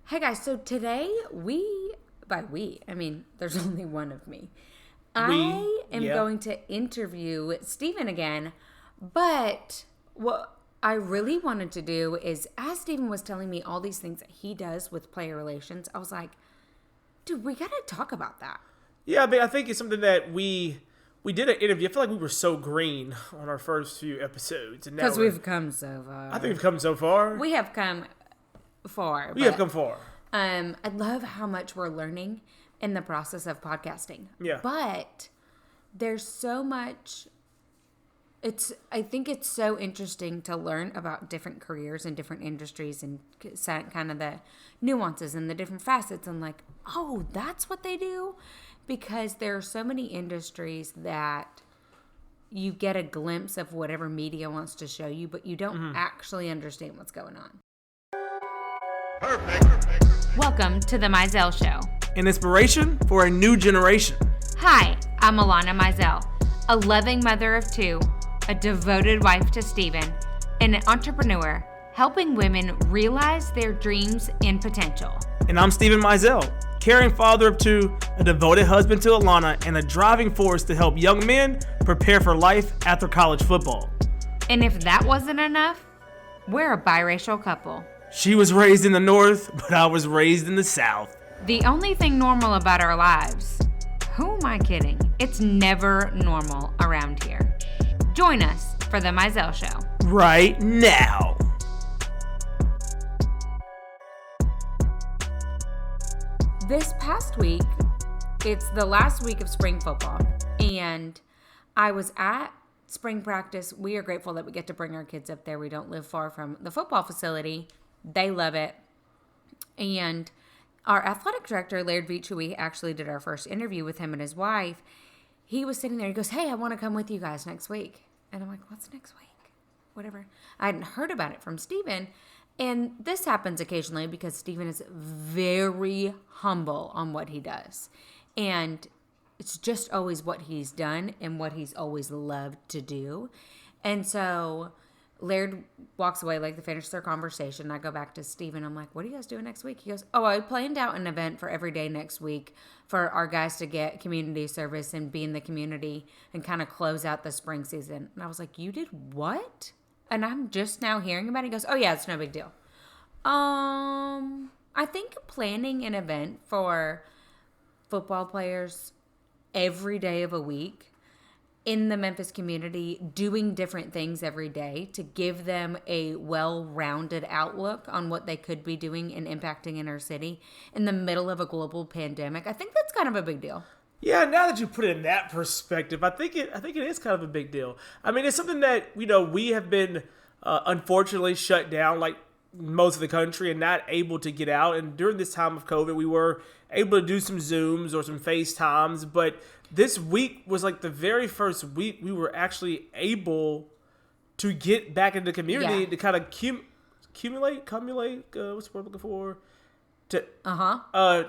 Hey guys, so today I mean, there's only one of me. I am going to interview Stephen again, but what I really wanted to do is, as Stephen was telling me all these things that he does with player relations, I was like, dude, we got to talk about that. Yeah, I think it's something that we did an interview. I feel like we were so green on our first few episodes. Because we've come so far. I think we've come so far. We have come far. We have come far. I love how much we're learning in the process of podcasting. Yeah. But there's so much. I think it's so interesting to learn about different careers and different industries and kind of the nuances and the different facets and like, oh, that's what they do? Because there are so many industries that you get a glimpse of whatever media wants to show you, but you don't actually understand what's going on. Perfect. Welcome to the Mizell Show. An inspiration for a new generation. Hi, I'm Alana Mizell, a loving mother of two, a devoted wife to Stephen, and an entrepreneur helping women realize their dreams and potential. And I'm Stephen Mizell, caring father of two, a devoted husband to Alana, and a driving force to help young men prepare for life after college football. And if that wasn't enough, we're a biracial couple. She was raised in the North, but I was raised in the South. The only thing normal about our lives, who am I kidding? It's never normal around here. Join us for the Mizell Show. Right now. This past week, it's the last week of spring football, and I was at spring practice. We are grateful that we get to bring our kids up there. We don't live far from the football facility. They love it. And our athletic director, Laird Veach, who we actually did our first interview with him and his wife, he was sitting there. He goes, hey, I want to come with you guys next week. And I'm like, what's next week? Whatever. I hadn't heard about it from Stephen. And this happens occasionally because Stephen is very humble on what he does. And it's just always what he's done and what he's always loved to do. And so Laird walks away, like they finish their conversation. I go back to Stephen. I'm like, what are you guys doing next week? He goes, oh, I planned out an event for every day next week for our guys to get community service and be in the community and kind of close out the spring season. And I was like, you did what? And I'm just now hearing about it. He goes, oh yeah, it's no big deal. I think planning an event for football players every day of a week in the Memphis community, doing different things every day to give them a well-rounded outlook on what they could be doing and impacting in our city in the middle of a global pandemic. I think that's kind of a big deal. Yeah, now that you put it in that perspective, I think it is kind of a big deal. I mean, it's something that, we have been unfortunately shut down like most of the country and not able to get out. And during this time of COVID, we were able to do some Zooms or some FaceTimes, but this week was like the very first week we were actually able to get back into the community to kind of accumulate, what's the word I'm looking for? To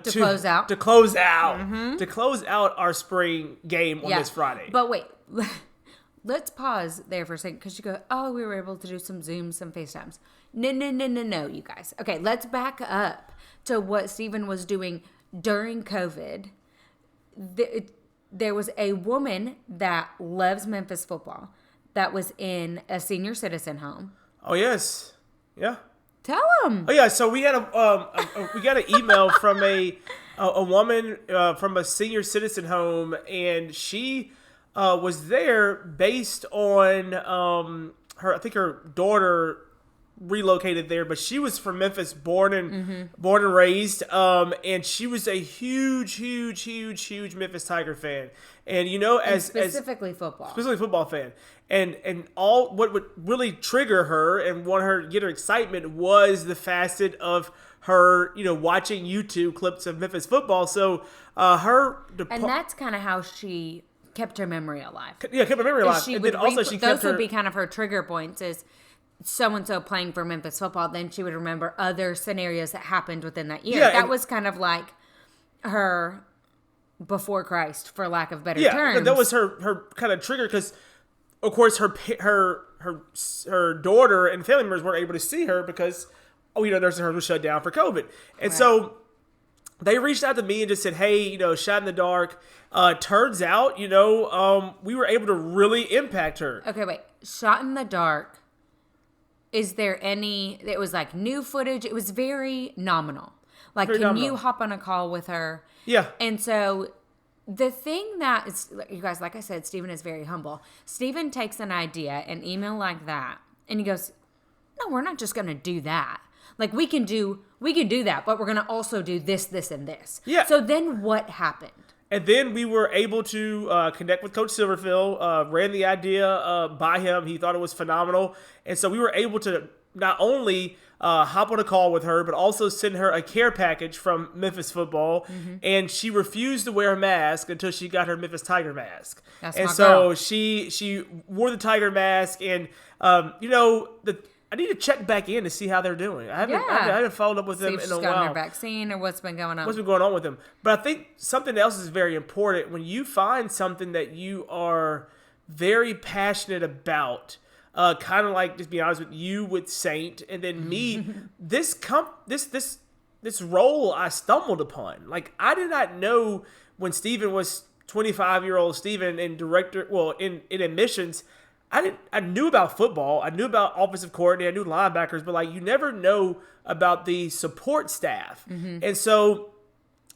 close out. To close out our spring game on this Friday. But wait, let's pause there for a second because you go, oh, we were able to do some Zooms, some FaceTimes. No, you guys. Okay, let's back up to what Stephen was doing during COVID. There was a woman that loves Memphis football that was in a senior citizen home. Oh, yes. Yeah. Tell him. Oh, yeah. So we had we got an email from a woman from a senior citizen home, and she was there based on her daughter relocated there, but she was from Memphis, born and raised, and she was a huge Memphis Tiger fan, and specifically football fan, and all what would really trigger her and want her to get her excitement was the facet of her, watching YouTube clips of Memphis football. So and that's kind of how she kept her memory alive. Yeah, kept her memory alive. She would those would be kind of her trigger points. Is so-and-so playing for Memphis football, then she would remember other scenarios that happened within that year. Yeah, that was kind of like her before Christ, for lack of better terms. Yeah, that was her kind of trigger because, of course, her daughter and family members weren't able to see her because nursing homes were shut down for COVID. And so they reached out to me and just said, hey, shot in the dark. Turns out, we were able to really impact her. Okay, wait. Shot in the dark. Is there any, it was like new footage. It was very nominal. Like, very nominal. You hop on a call with her? Yeah. And so the thing that is, you guys, like I said, Stephen is very humble. Stephen takes an idea, an email like that, and he goes, no, we're not just going to do that. Like, we can do that, but we're going to also do this, this, and this. Yeah. So then what happened? And then we were able to connect with Coach Silverfield, ran the idea by him. He thought it was phenomenal. And so we were able to not only hop on a call with her, but also send her a care package from Memphis football. Mm-hmm. And she refused to wear a mask until she got her Memphis Tiger mask. That's and my so girl. she wore the Tiger mask. And, I need to check back in to see how they're doing. I haven't followed up with them in a while. See if she's gotten her vaccine or what's been going on. What's been going on with them. But I think something else is very important. When you find something that you are very passionate about, kind of like, just be honest with you, with Saint, and then me, this role I stumbled upon. Like, I did not know when Stephen was 25-year-old Stephen in admissions. I knew about football. I knew about offensive coordinator. I knew linebackers, but like, you never know about the support staff. Mm-hmm. And so,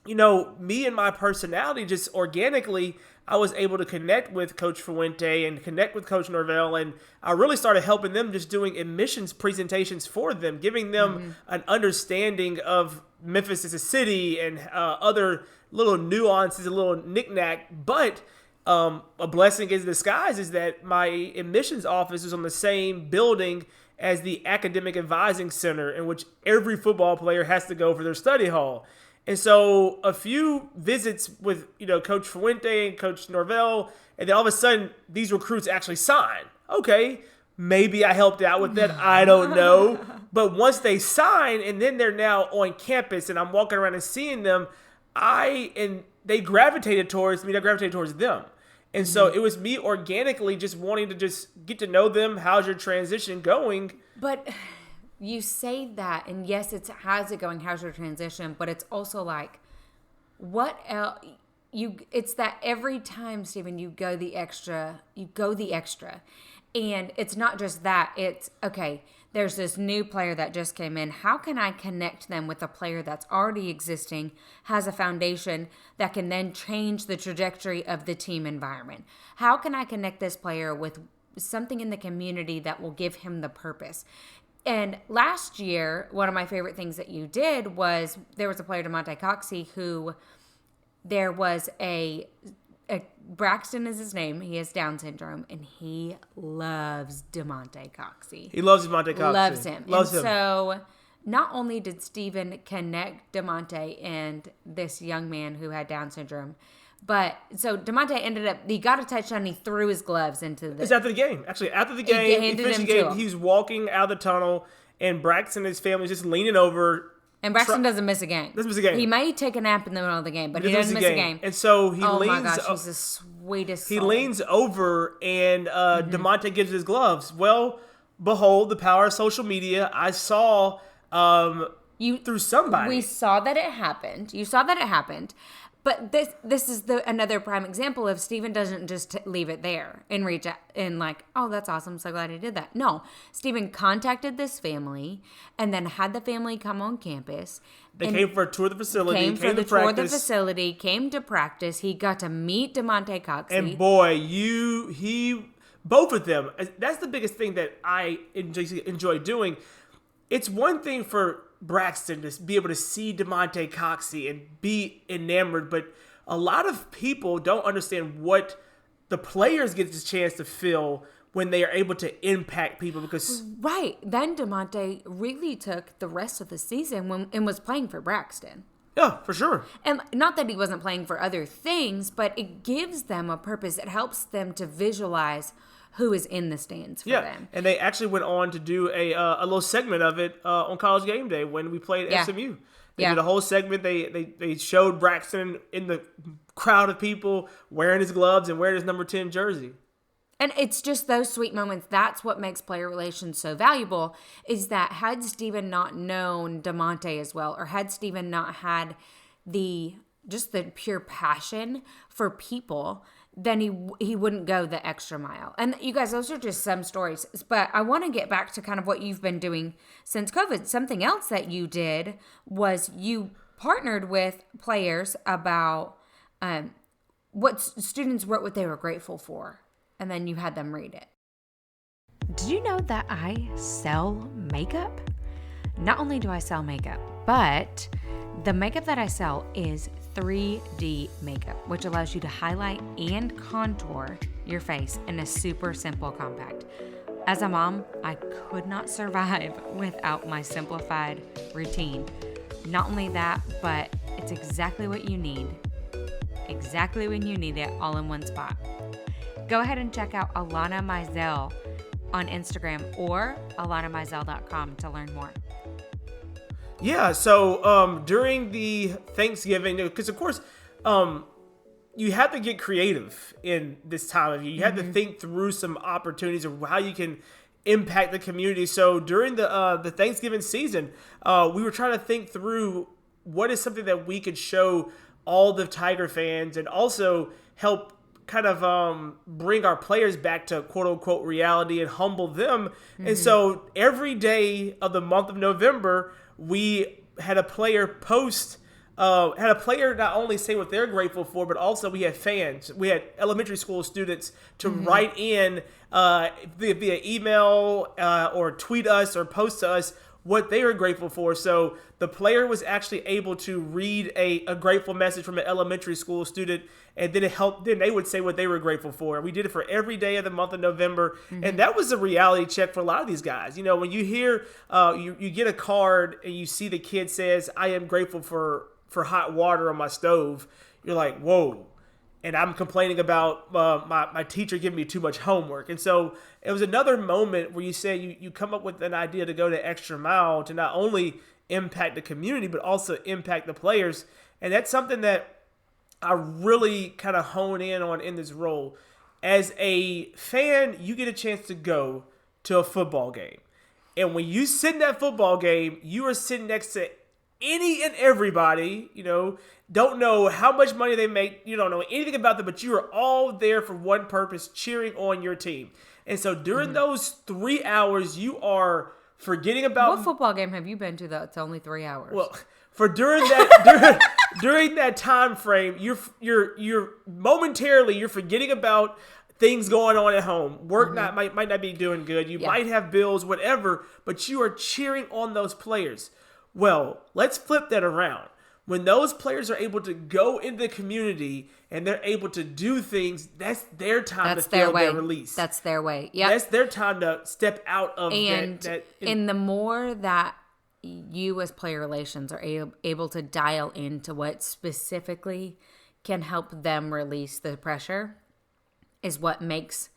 me and my personality, just organically, I was able to connect with Coach Fuente and connect with Coach Norvell, and I really started helping them, just doing admissions presentations for them, giving them an understanding of Memphis as a city and other little nuances, a little knick-knack. But a blessing in disguise is that my admissions office is on the same building as the academic advising center, in which every football player has to go for their study hall. And so a few visits with, Coach Fuente and Coach Norvell, and then all of a sudden these recruits actually sign. Okay, maybe I helped out with that. I don't know. But once they sign and then they're now on campus and I'm walking around and seeing them, they gravitated towards me. I gravitated towards them. And so it was me organically just wanting to just get to know them. How's your transition going? But you say that, and yes, it's how's it going? How's your transition? But it's also like, what else? It's that every time, Stephen, you go the extra. And it's not just that. It's, okay, there's this new player that just came in. How can I connect them with a player that's already existing, has a foundation that can then change the trajectory of the team environment? How can I connect this player with something in the community that will give him the purpose? And last year, one of my favorite things that you did was, there was a player, DeMonte Coxey, who there was Braxton is his name. He has Down syndrome, and he loves DeMonte Coxey. He loves DeMonte Coxey. Loves him. Loves him. So not only did Stephen connect DeMonte and this young man who had Down syndrome, but so DeMonte ended up, he got a touchdown, he threw his gloves into the... It's after the game. Actually, after the game, he finished the game, he's walking out of the tunnel, and Braxton and his family is just leaning over. And Braxton doesn't miss a game. Doesn't miss a game. He may take a nap in the middle of the game, but he doesn't miss a game. And so he leans... Oh my gosh, he's the sweetest soul. He leans over, and DeMonte gives his gloves. Well, behold, the power of social media. I saw through somebody. We saw that it happened. You saw that it happened. But this is another prime example of Stephen doesn't just leave it there and reach out and like, oh, that's awesome. So glad he did that. No, Stephen contacted this family and then had the family come on campus. They came for a tour of the facility. Came for the tour of the facility. Came to practice. He got to meet DeMonte Coxey. And boy, both of them. That's the biggest thing that I enjoy doing. It's one thing for Braxton to be able to see DeMonte Coxey and be enamored, but a lot of people don't understand what the players get this chance to feel when they are able to impact people. Because right then, DeMonte really took the rest of the season and was playing for Braxton. Yeah, for sure. And not that he wasn't playing for other things, but it gives them a purpose. It helps them to visualize who is in the stands for them. And they actually went on to do a little segment of it on College Game Day when we played SMU. They did a whole segment. They showed Braxton in the crowd of people wearing his gloves and wearing his number 10 jersey. And it's just those sweet moments. That's what makes player relations so valuable, is that had Steven not known DeMonte as well, or had Steven not had the pure passion for people, then he wouldn't go the extra mile. And you guys, those are just some stories. But I want to get back to kind of what you've been doing since COVID. Something else that you did was you partnered with players about what students wrote what they were grateful for. And then you had them read it. Did you know that I sell makeup? Not only do I sell makeup, but the makeup that I sell is 3D makeup, which allows you to highlight and contour your face in a super simple compact. As a mom, I could not survive without my simplified routine. Not only that, but it's exactly what you need. Exactly when you need it, all in one spot. Go ahead and check out Alana Mizell on Instagram or alanamizell.com to learn more. Yeah, so during the Thanksgiving, because of course, you have to get creative in this time of year. You have to think through some opportunities of how you can impact the community. So during the Thanksgiving season, we were trying to think through what is something that we could show all the Tiger fans and also help kind of bring our players back to quote unquote reality and humble them. And so every day of the month of November, we had a player post, not only say what they're grateful for, but also we had fans. We had elementary school students to write in via email or tweet us or post to us what they were grateful for. So the player was actually able to read a grateful message from an elementary school student, and then then they would say what they were grateful for. And we did it for every day of the month of November. And that was a reality check for a lot of these guys. You know, when you hear, you get a card and you see the kid says, "I am grateful for hot water on my stove," you're like, whoa. And I'm complaining about my teacher giving me too much homework. And so it was another moment where you say you come up with an idea to go the extra mile to not only impact the community, but also impact the players. And that's something that I really kind of hone in on in this role. As a fan, you get a chance to go to a football game. And when you sit in that football game, you are sitting next to any and everybody, don't know how much money they make. You don't know anything about them, but you are all there for one purpose, cheering on your team. And so during those 3 hours, you are forgetting about... What football game have you been to that's only 3 hours? Well, for during that time frame, you're momentarily you're forgetting about things going on at home. Work might not be doing good. You might have bills, whatever, but you are cheering on those players. Well, let's flip that around. When those players are able to go into the community and they're able to do things, that's their time to feel their release. That's their way. Yeah, that's their time to step out of that. And the more that you as player relations are able to dial into what specifically can help them release the pressure is what makes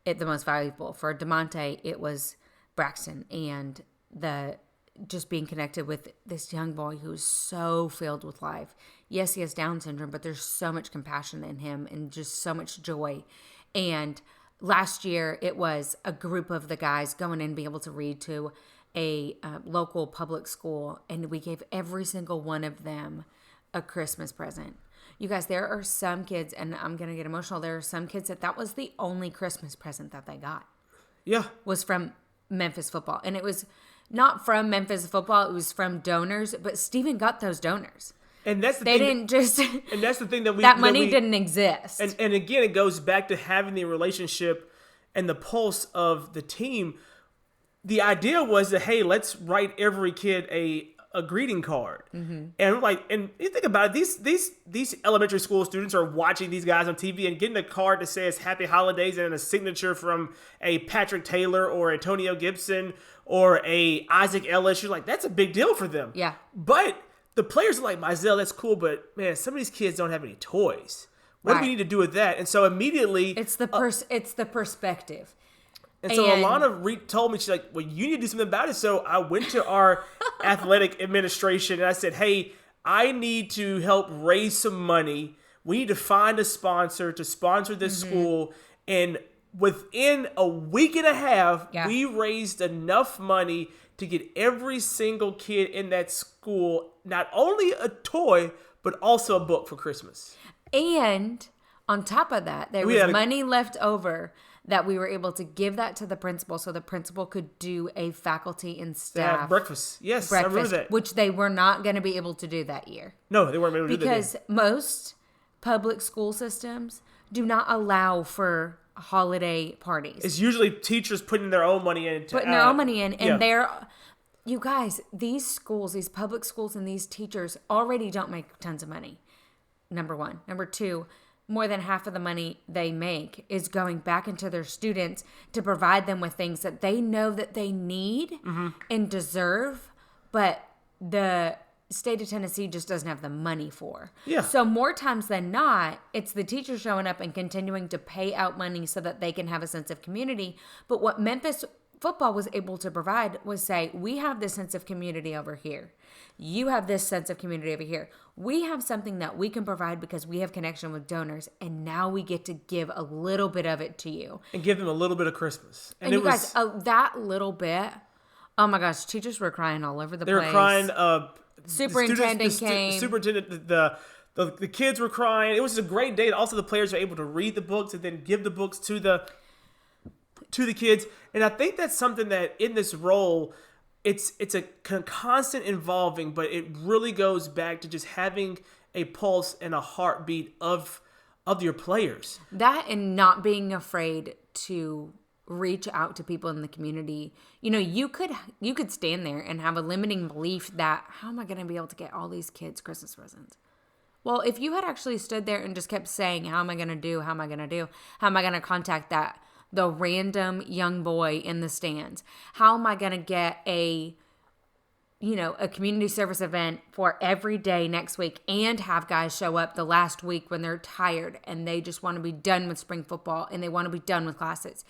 it the most valuable. For DeMonte, it was Braxton and just being connected with this young boy who's so filled with life. Yes, he has Down syndrome, but there's so much compassion in him and just so much joy. And last year, it was a group of the guys going in and being able to read to a local public school, and we gave every single one of them a Christmas present. You guys, there are some kids, and I'm going to get emotional, there are some kids that was the only Christmas present that they got. Yeah. Was from Memphis football. And it was not from Memphis football, it was from donors, but Steven got those donors. And that's the thing. They didn't just... And that's the thing that that money didn't exist. And again, it goes back to having the relationship and the pulse of the team. The idea was that, hey, let's write every kid a greeting card. And you think about it, these elementary school students are watching these guys on TV and getting a card that says Happy Holidays and a signature from a Patrick Taylor or Antonio Gibson or a Isaac Ellis. You're like, that's a big deal for them. Yeah. But the players are like, Mizell, that's cool, but man, some of these kids don't have any toys. What do we need to do with that? And so immediately... It's the perspective. And so Alana told me, she's like, well, you need to do something about it. So I went to our athletic administration and I said, hey, I need to help raise some money. We need to find a sponsor to sponsor this school. And within a week and a half, Yeah. we raised enough money to get every single kid in that school not only a toy, but also a book for Christmas. And on top of that, there was money left over that we were able to give that to the principal so the principal could do a faculty and staff breakfast. Yes, I remember that. Which they were not going to be able to do that year. No, they weren't able to do that. Because most public school systems do not allow for holiday parties. It's usually teachers putting their own money in. And they're, you guys, these schools, these public schools and these teachers already don't make tons of money. Number one. Number two, more than half of the money they make is going back into their students to provide them with things that they know that they need and deserve, but the state of Tennessee just doesn't have the money for. Yeah. So more times than not, it's the teachers showing up and continuing to pay out money so that they can have a sense of community. But what Memphis football was able to provide was say, we have this sense of community over here. You have this sense of community over here. We have something that we can provide because we have connection with donors, and now we get to give a little bit of it to you. And give them a little bit of Christmas. And you guys, that little bit, oh my gosh, teachers were crying all over the place. They were crying. Superintendent came. Superintendent, the kids were crying. It was a great day. Also, the players were able to read the books and then give the books to the kids. And I think that's something that in this role, it's a constant involving, but it really goes back to just having a pulse and a heartbeat of your players. That and not being afraid to reach out to people in the community. You know, you could stand there and have a limiting belief that, how am I going to be able to get all these kids Christmas presents? Well, if you had actually stood there and just kept saying, how am I going to do? How am I going to do? How am I going to contact the random young boy in the stands? How am I going to get a community service event for every day next week and have guys show up the last week when they're tired and they just want to be done with spring football and they want to be done with classes?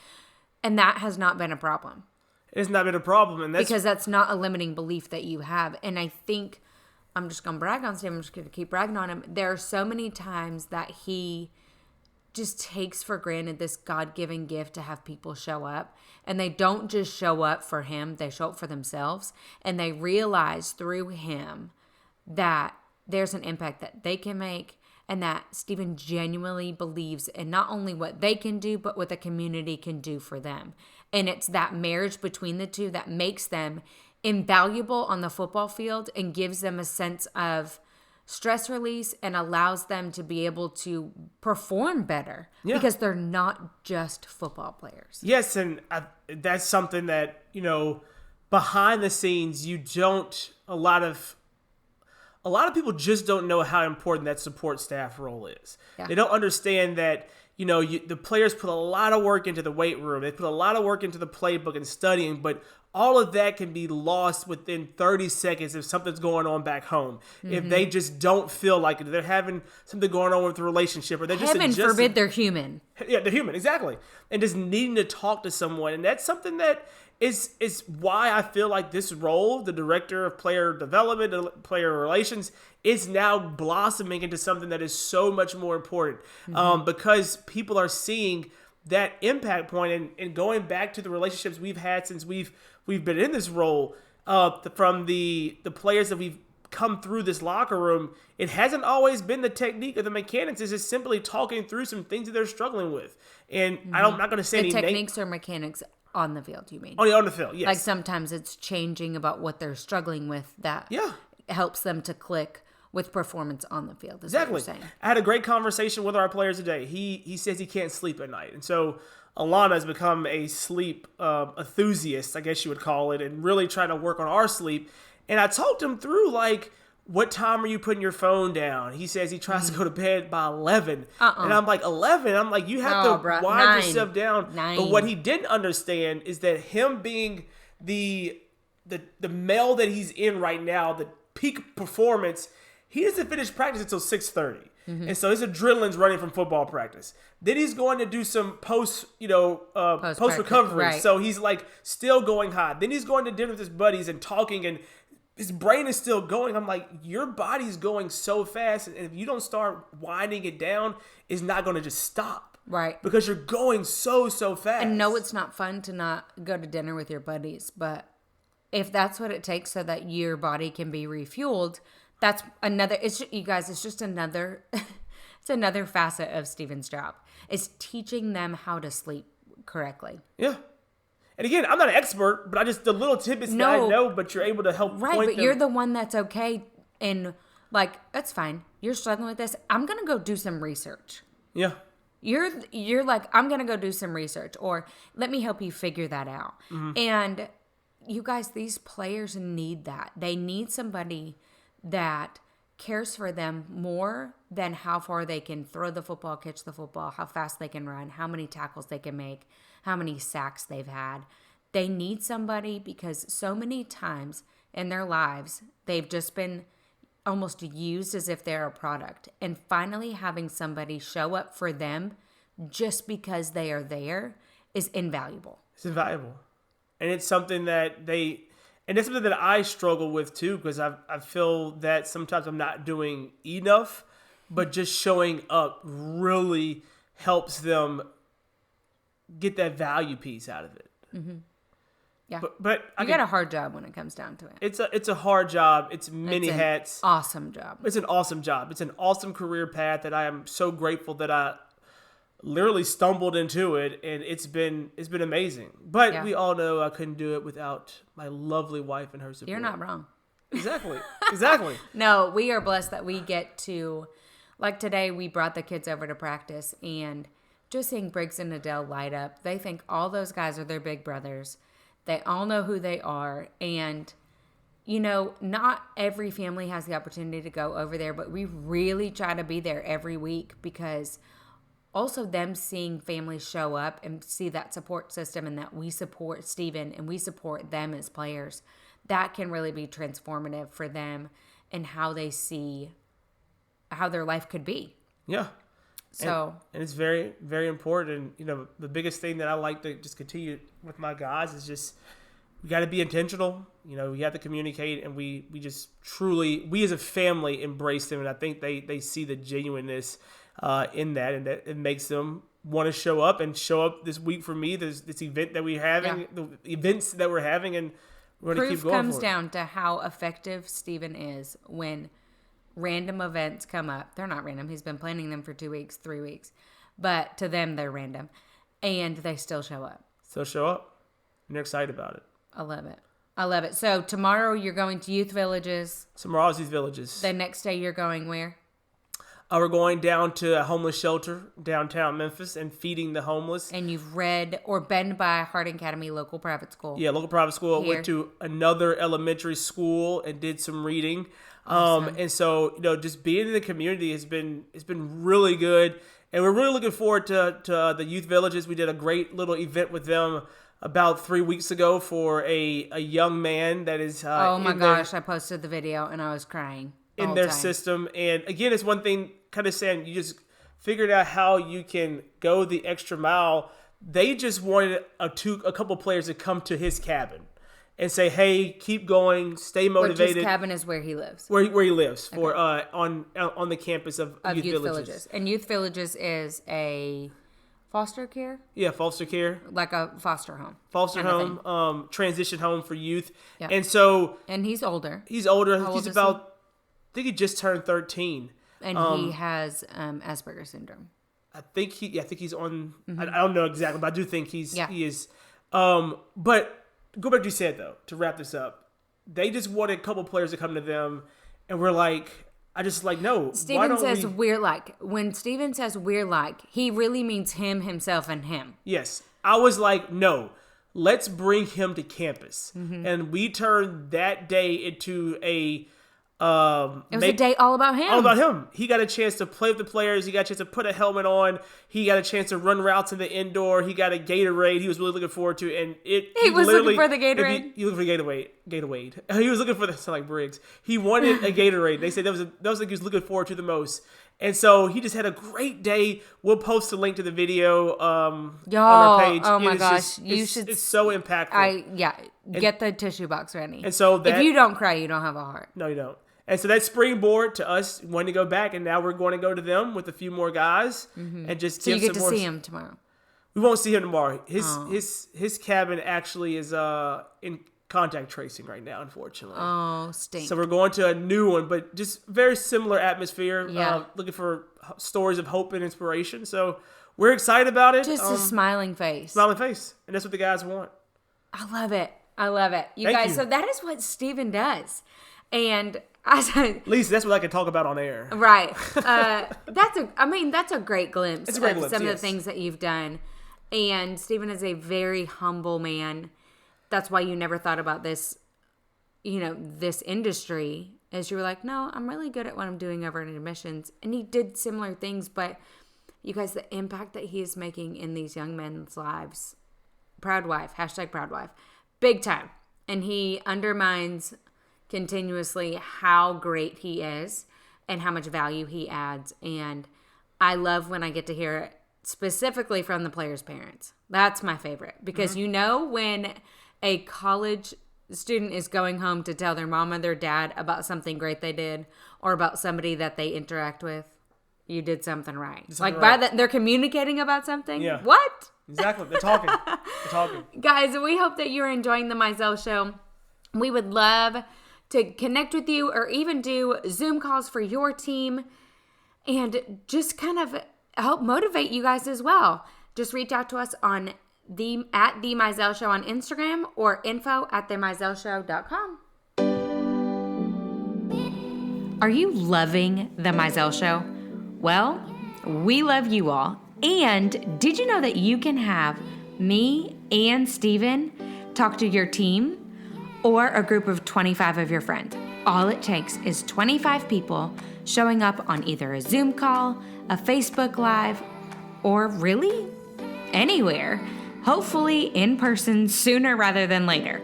And that has not been a problem. It's not been a problem. And because that's not a limiting belief that you have. And I think, I'm just going to brag on Steve. I'm just going to keep bragging on him. There are so many times that he just takes for granted this God-given gift to have people show up. And they don't just show up for him. They show up for themselves. And they realize through him that there's an impact that they can make, and that Stephen genuinely believes in not only what they can do, but what the community can do for them. And it's that marriage between the two that makes them invaluable on the football field and gives them a sense of stress release and allows them to be able to perform better because they're not just football players. Yes, and that's something that, behind the scenes, a lot of people just don't know how important that support staff role is. Yeah. They don't understand that, the players put a lot of work into the weight room. They put a lot of work into the playbook and studying, but all of that can be lost within 30 seconds if something's going on back home. Mm-hmm. If they just don't feel like it, they're having something going on with the relationship, or they're just Heaven forbid they're human. Yeah, they're human, exactly. And just needing to talk to someone. And that's something that is why I feel like this role, the director of player development, player relations, is now blossoming into something that is so much more important. Because people are seeing that impact point and going back to the relationships we've had since we've been in this role, from the players that we've come through this locker room. It hasn't always been the technique or the mechanics. It's just simply talking through some things that they're struggling with. And I'm not going to say the techniques or mechanics on the field, you mean? On the field, yes. Like sometimes it's changing about what they're struggling with that helps them to click with performance on the field. Exactly. What you're saying. I had a great conversation with our players today. He says he can't sleep at night. And so Alana has become a sleep enthusiast, I guess you would call it, and really trying to work on our sleep. And I talked him through, what time are you putting your phone down? He says he tries to go to bed by 11. And I'm like, 11? I'm like, you have to wind yourself down. 9. But what he didn't understand is that him being the male that he's in right now, the peak performance, he doesn't finish practice until 6:30. And so his adrenaline's running from football practice. Then he's going to do some post recovery. Right. So he's still going hot. Then he's going to dinner with his buddies and talking, and his brain is still going. I'm like, your body's going so fast, and if you don't start winding it down, it's not going to just stop. Right. Because you're going so fast. And no, it's not fun to not go to dinner with your buddies, but if that's what it takes so that your body can be refueled, that's another. You guys. It's just another. It's another facet of Steven's job. It's teaching them how to sleep correctly. Yeah. And again, I'm not an expert, but the little tidbits that I know, but you're able to help right, point but them. you're the one that's okay and like, that's fine. You're struggling with this. I'm going to go do some research. Yeah. You're like, I'm going to go do some research, or let me help you figure that out. And you guys, these players need that. They need somebody that cares for them more than how far they can throw the football, catch the football, how fast they can run, how many tackles they can make, how many sacks they've had. They need somebody because so many times in their lives, they've just been almost used as if they're a product. And finally having somebody show up for them just because they are there is invaluable. It's invaluable. And it's something that and it's something that I struggle with too, because I feel that sometimes I'm not doing enough, but just showing up really helps them get that value piece out of it. Mm-hmm. Yeah, but you got a hard job when it comes down to it. It's a hard job. It's many hats. Awesome job. It's an awesome job. It's an awesome career path that I am so grateful that I literally stumbled into it, and it's been amazing. But we all know I couldn't do it without my lovely wife and her support. You're not wrong. Exactly. No, we are blessed that we get to, like today, we brought the kids over to practice, and just seeing Briggs and Adele light up, they think all those guys are their big brothers. They all know who they are. And, you know, not every family has the opportunity to go over there, but we really try to be there every week because also them seeing families show up and see that support system and that we support Steven and we support them as players, that can really be transformative for them and how they see how their life could be. Yeah. So and it's very, very important. And, you know, the biggest thing that I like to just continue with my guys is just we got to be intentional. You know, we have to communicate, and we just truly, we as a family embrace them. And I think they see the genuineness in that, and that it makes them want to show up this week for me. There's this event that we're having, the events that we're having, and we're going to keep going. Proof comes down to how effective Steven is when random events come up. They're not random. He's been planning them for 2 weeks, 3 weeks. But to them, they're random. And they still show up. Still show up. And they're excited about it. I love it. So tomorrow you're going to youth villages. Tomorrow's youth villages. The next day you're going where? We're going down to a homeless shelter downtown Memphis and feeding the homeless. And you've read or been by Harding Academy local private school. Yeah, local private school. Here. Went to another elementary school and did some reading. Awesome. And so, you know, just being in the community has been really good. And we're really looking forward to the youth villages. We did a great little event with them about 3 weeks ago for a young man that is oh my gosh, I posted the video and I was crying in their system. And again, it's one thing kind of saying you just figured out how you can go the extra mile. They just wanted a couple players to come to his cabin and say, hey, keep going, stay motivated. Which his cabin is where he lives. Where he lives for on the campus of youth villages. And youth villages is a foster care? Yeah, foster care. Like a foster home. Foster home, transition home for youth. Yep. And so... And he's older. He's older. How He's old is about... he? I think he just turned 13. And he has Asperger's syndrome. I think he's on... Mm-hmm. I don't know exactly, but I do think he is. But go back to what you said, though, to wrap this up. They just wanted a couple players to come to them, and we're like... I just like, no. Steven says we're like. When Steven says we're like, he really means him, himself, and him. Yes. I was like, no, let's bring him to campus. Mm-hmm. And we turned that day into a... it was a day all about him. All about him. He got a chance to play with the players. He got a chance to put a helmet on. He got a chance to run routes in the indoor. He got a Gatorade. He was really looking forward to. And he was looking for the Gatorade. He was looking for Gatorade. He was looking for the like Briggs. He wanted a Gatorade. They said that was what he was looking forward to the most. And so he just had a great day. We'll post a link to the video on our page. Oh my gosh, you should. It's so impactful. Get the tissue box ready. And so if you don't cry, you don't have a heart. No, you don't. And so that springboard to us wanting to go back, and now we're going to go to them with a few more guys and just So give you get some to more. see him tomorrow. We won't see him tomorrow. His cabin actually is in contact tracing right now, unfortunately. Oh, stink. So we're going to a new one, but just very similar atmosphere. Yeah. Looking for stories of hope and inspiration. So we're excited about it. Just a smiling face. Smiling face, and that's what the guys want. I love it. I love it. You Thank guys, you. so that is what Steven does. And I said, At least that's what I can talk about on air. right. That's a great glimpse It's a great of glimpse, some of yes. the things that you've done. And Steven is a very humble man. That's why you never thought about this, this industry, as you were like, no, I'm really good at what I'm doing over in admissions. And he did similar things, but you guys, the impact that he is making in these young men's lives, proud wife, #proud wife, big time. And he undermines continuously how great he is and how much value he adds. And I love when I get to hear it specifically from the players' parents. That's my favorite, because when a college student is going home to tell their mom or their dad about something great they did or about somebody that they interact with, you did something right. By that, they're communicating about something. Yeah. What? Exactly. They're talking. They're talking. Guys, we hope that you're enjoying the Mizell Show. We would love to connect with you or even do Zoom calls for your team and just kind of help motivate you guys as well. Just reach out to us on at The Mizell Show on Instagram or info@themizellshow.com. Are you loving the Mizell Show? Well, we love you all. And did you know that you can have me and Steven talk to your team or a group of 25 of your friends? All it takes is 25 people showing up on either a Zoom call, a Facebook Live, or really anywhere. Hopefully in person sooner rather than later.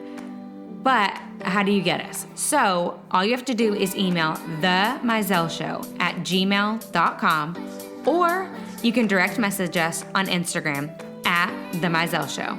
But how do you get us? So all you have to do is email themizellshow@gmail.com, or you can direct message us on Instagram @themizellshow.